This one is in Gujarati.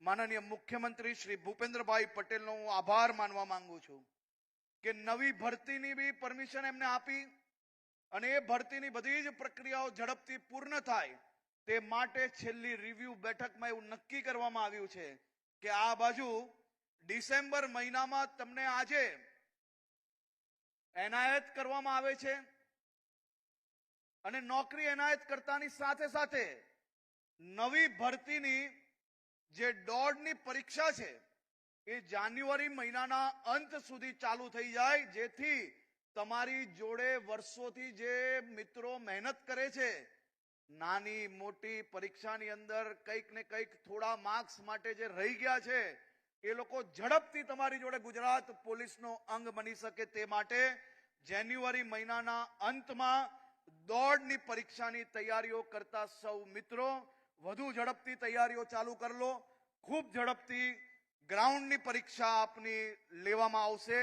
માનનીય મુખ્યમંત્રી શ્રી ભૂપેન્દ્રભાઈ પટેલનો હું આભાર માનવા માંગુ છું કે નવી ભરતીની બી પરમિશન એમને આપી અને એ ભરતીની બધી જ પ્રક્રિયાઓ ઝડપથી પૂર્ણ થાય તે માટે છેલ્લી રિવ્યુ બેઠકમાં એવું નક્કી કરવામાં આવ્યું છે કે આ બાજુ ડિસેમ્બર મહિનામાં તમને આજે એનાયત કરવામાં આવે છે અને નોકરી એનાયત કરતાની સાથે સાથે નવી ભરતીની જે દોડની પરીક્ષા છે એ જાન્યુઆરી મહિનાના અંત સુધી ચાલુ થઈ જાય, જેથી તમારી જોડે વર્ષોથી જે મિત્રો મહેનત કરે છે નાની મોટી પરીક્ષાની અંદર કંઈક ને કંઈક થોડા માર્ક્સ માટે જે રહી ગયા છે એ લોકો ઝડપથી તમારી જોડે ગુજરાત પોલીસનો અંગ બની શકે તે માટે જાન્યુઆરી મહિનાના અંતમાં દોડની પરીક્ષાની તૈયારીઓ કરતા સૌ મિત્રો વધુ ઝડપથી તૈયારીઓ ચાલુ કરી લો. ખૂબ ઝડપથી ગ્રાઉન્ડની પરીક્ષા આપની લેવામાં આવશે.